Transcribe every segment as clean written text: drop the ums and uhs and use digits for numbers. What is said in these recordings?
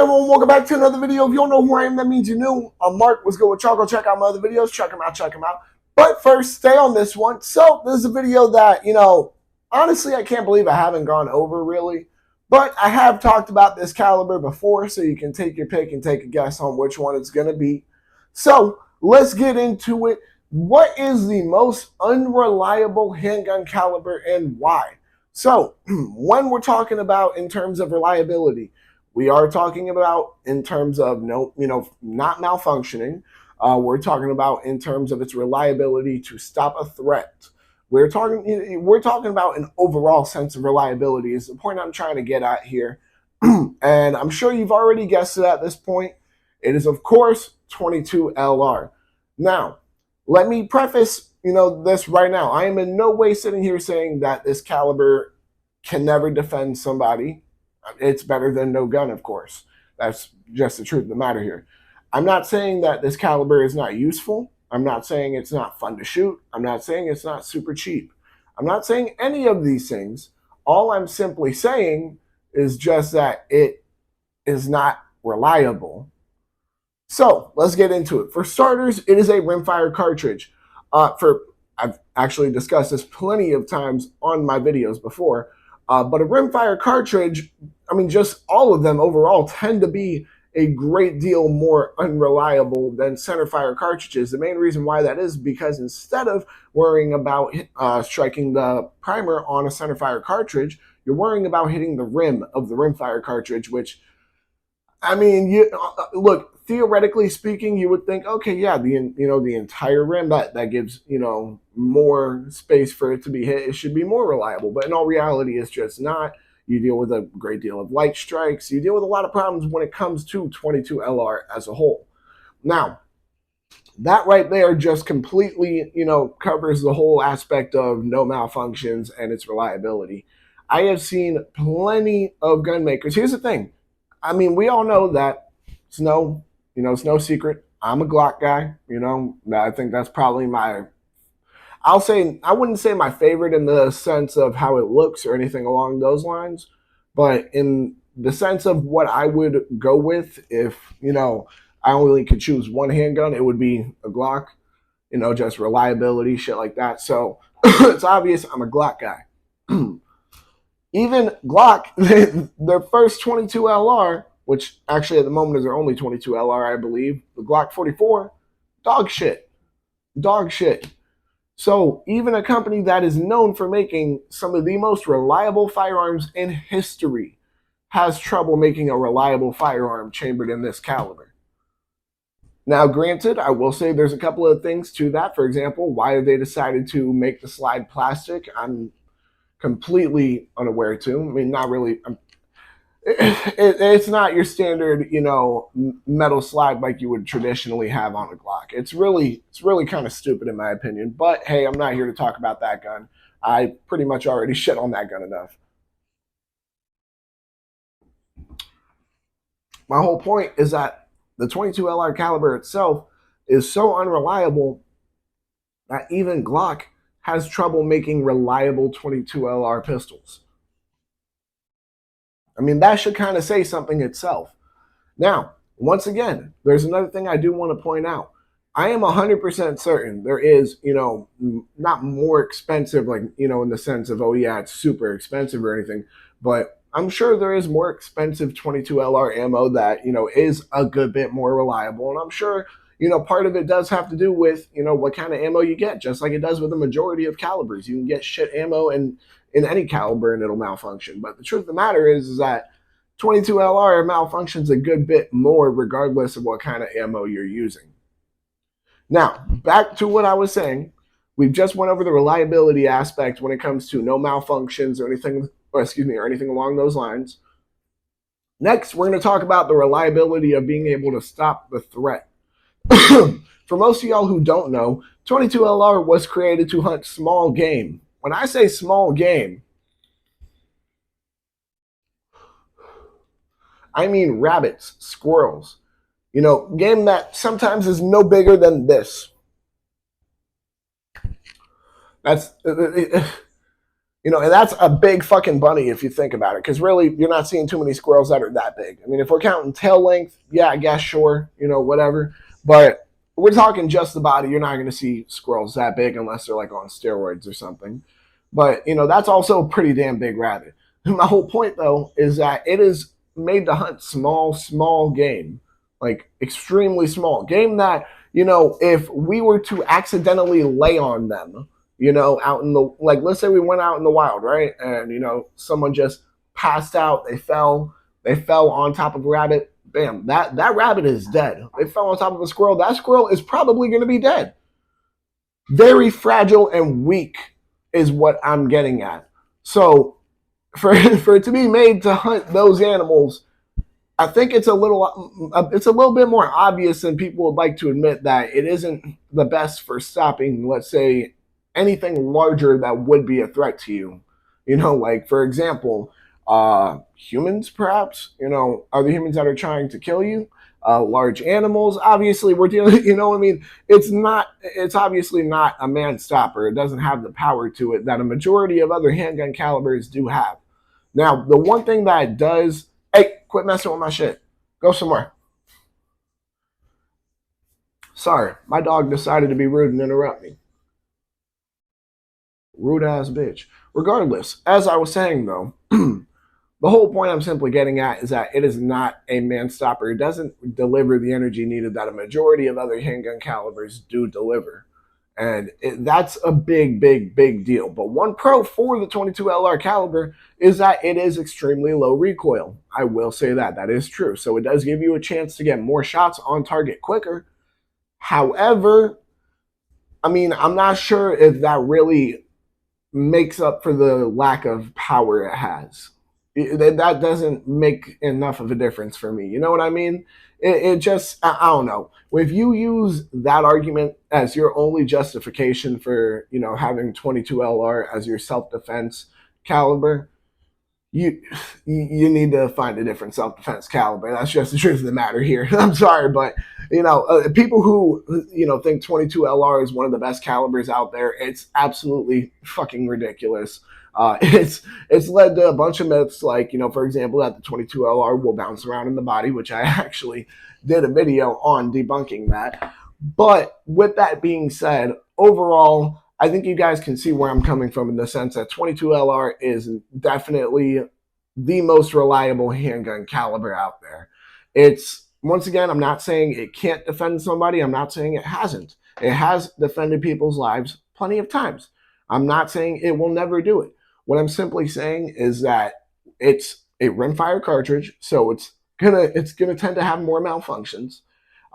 everyone? Welcome back to another video. If you don't know who I am, that means you're new. I'm Mark. Let's go with y'all. Go check out my other videos. Check them out. Check them out. But first, stay on this one. So this is a video that, honestly, I can't believe I haven't gone over really. But I have talked about this caliber before, so you can take your pick and take a guess on which one it's going to be. So let's get into it. What is the most unreliable handgun caliber and why? So when we're talking about in terms of reliability, we are talking about in terms of not malfunctioning. We're talking about in terms of its reliability to stop a threat. We're talking about an overall sense of reliability is the point I'm trying to get at here. And I'm sure you've already guessed it at this point. It is, of course, 22 LR. Now, let me preface, this right now. I am in no way sitting here saying that this caliber can never defend somebody. It's better than no gun, of course. That's just the truth of the matter here. I'm not saying that this caliber is not useful. I'm not saying it's not fun to shoot. I'm not saying it's not super cheap. I'm not saying any of these things. All I'm simply saying is just that it is not reliable. So let's get into it. For starters, it is a rimfire cartridge. I've actually discussed this plenty of times on my videos before. But a rimfire cartridge, just all of them overall tend to be a great deal more unreliable than centerfire cartridges. The main reason why that is because instead of worrying about striking the primer on a centerfire cartridge, you're worrying about hitting the rim of the rimfire cartridge, which, look, theoretically speaking, you would think, okay, yeah, the entire rim that gives more space for it to be hit. It should be more reliable, but in all reality, it's just not. You deal with a great deal of light strikes. You deal with a lot of problems when it comes to 22 LR as a whole. Now, that right there just completely covers the whole aspect of no malfunctions and its reliability. I have seen plenty of gun makers. Here's the thing. We all know that it's no secret. I'm a Glock guy. I think that's probably I wouldn't say my favorite in the sense of how it looks or anything along those lines, but in the sense of what I would go with if, I only could choose one handgun, it would be a Glock, just reliability, shit like that. So it's obvious I'm a Glock guy. Even Glock, their first 22 LR, which actually at the moment is their only 22 LR, I believe, the Glock 44, dog shit. Dog shit. So even a company that is known for making some of the most reliable firearms in history has trouble making a reliable firearm chambered in this caliber. Now, granted, I will say there's a couple of things to that. For example, why they decided to make the slide plastic, I'm completely unaware to. Not really. It's not your standard, metal slide like you would traditionally have on a Glock. It's really kind of stupid in my opinion. But hey, I'm not here to talk about that gun. I pretty much already shit on that gun enough. My whole point is that the 22 LR caliber itself is so unreliable that even Glock has trouble making reliable 22 LR pistols. That should kind of say something itself. Now, once again, there's another thing I do want to point out. I am 100% certain there is, not more expensive, like, in the sense of, oh yeah, it's super expensive or anything, but I'm sure there is more expensive 22 LR ammo that, is a good bit more reliable. And I'm sure, part of it does have to do with, what kind of ammo you get, just like it does with the majority of calibers. You can get shit ammo in any caliber and it'll malfunction. But the truth of the matter is that 22 LR malfunctions a good bit more regardless of what kind of ammo you're using. Now, back to what I was saying. We've just went over the reliability aspect when it comes to no malfunctions or anything along those lines. Next, we're going to talk about the reliability of being able to stop the threat. For most of y'all who don't know, 22 LR was created to hunt small game. When I say small game, I mean rabbits, squirrels, game that sometimes is no bigger than this. And that's a big fucking bunny if you think about it, because really, you're not seeing too many squirrels that are that big. I mean, if we're counting tail length, yeah, I guess, sure, whatever. But we're talking just the body. You're not going to see squirrels that big unless they're like on steroids or something. But, that's also a pretty damn big rabbit. My whole point, though, is that it is made to hunt small game, like extremely small game that, if we were to accidentally lay on them, out in the, like, let's say we went out in the wild, right? And, someone just passed out, they fell on top of a rabbit, bam, that rabbit is dead. They fell on top of a squirrel, that squirrel is probably going to be dead. Very fragile and weak is what I'm getting at. So for it to be made to hunt those animals, I think it's a little bit more obvious than people would like to admit that it isn't the best for stopping, let's say, anything larger that would be a threat to you. Like, for example, humans, perhaps. Other humans that are trying to kill you. Large animals. Obviously, we're dealing. I mean, It's obviously not a man stopper. It doesn't have the power to it that a majority of other handgun calibers do have. Now, the one thing that it does. Hey, quit messing with my shit. Go somewhere. Sorry, my dog decided to be rude and interrupt me. Rude ass bitch. Regardless, as I was saying though, the whole point I'm simply getting at is that it is not a man stopper. It doesn't deliver the energy needed that a majority of other handgun calibers do deliver. And that's a big deal. But one pro for the 22 LR caliber is that it is extremely low recoil. I will say that. That is true. So it does give you a chance to get more shots on target quicker. However, I mean, I'm not sure if that really makes up for the lack of power it has. That doesn't make enough of a difference for me. You know what I mean? It just, I don't know. If you use that argument as your only justification for, having 22 LR as your self defense caliber, you need to find a different self defense caliber. That's just the truth of the matter here. I'm sorry, but people who think 22 LR is one of the best calibers out there, it's absolutely fucking ridiculous. It's led to a bunch of myths, like for example, that the 22 LR will bounce around in the body, which I actually did a video on debunking that. But with that being said, overall, I think you guys can see where I'm coming from in the sense that 22 LR is definitely the most reliable handgun caliber out there. It's, once again, I'm not saying it can't defend somebody. I'm not saying it hasn't. It has defended people's lives plenty of times. I'm not saying it will never do it. What I'm simply saying is that it's a rimfire cartridge, so it's gonna tend to have more malfunctions.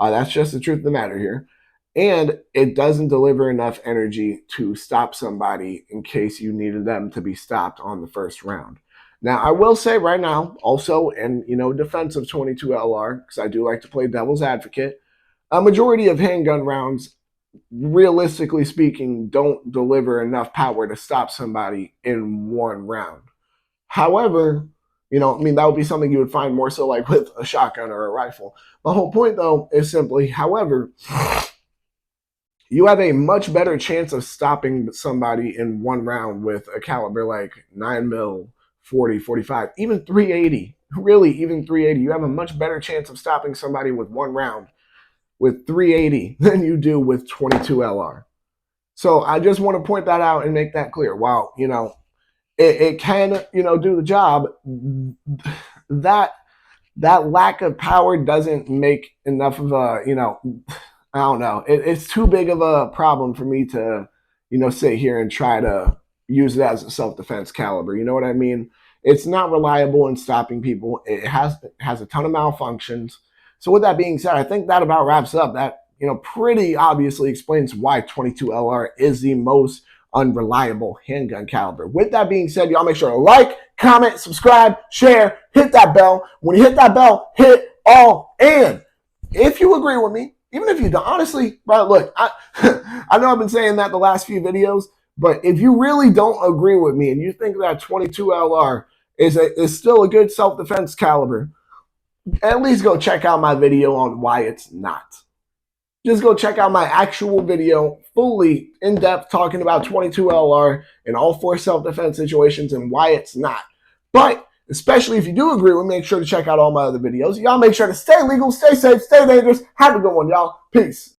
That's just the truth of the matter here. And it doesn't deliver enough energy to stop somebody in case you needed them to be stopped on the first round. Now, I will say right now, also in defense of 22 LR, because I do like to play devil's advocate, a majority of handgun rounds, realistically speaking, don't deliver enough power to stop somebody in one round. However, that would be something you would find more so like with a shotgun or a rifle. The whole point, though, is simply, however, you have a much better chance of stopping somebody in one round with a caliber like 9mm, 40, 45, even 380. Really, even 380. You have a much better chance of stopping somebody with one round with 380 than you do with 22 LR. So I just want to point that out and make that clear. While, it can, do the job, that lack of power doesn't make enough of a, I don't know. It's too big of a problem for me to, sit here and try to use it as a self-defense caliber. You know what I mean? It's not reliable in stopping people. It has a ton of malfunctions. So with that being said, I think that about wraps up. That pretty obviously explains why 22 LR is the most unreliable handgun caliber. With that being said, y'all make sure to like, comment, subscribe, share, hit that bell. When you hit that bell, hit all. And if you agree with me, even if you don't, honestly, bro, look, I know I've been saying that the last few videos, but if you really don't agree with me and you think that 22 LR is still a good self-defense caliber, at least go check out my video on why it's not. just go check out my actual video, fully in-depth, talking about 22 LR in all 4 self-defense situations and why it's not. But especially if you do agree with me, make sure to check out all my other videos. Y'all make sure to stay legal, stay safe, stay dangerous. Have a good one, y'all. Peace.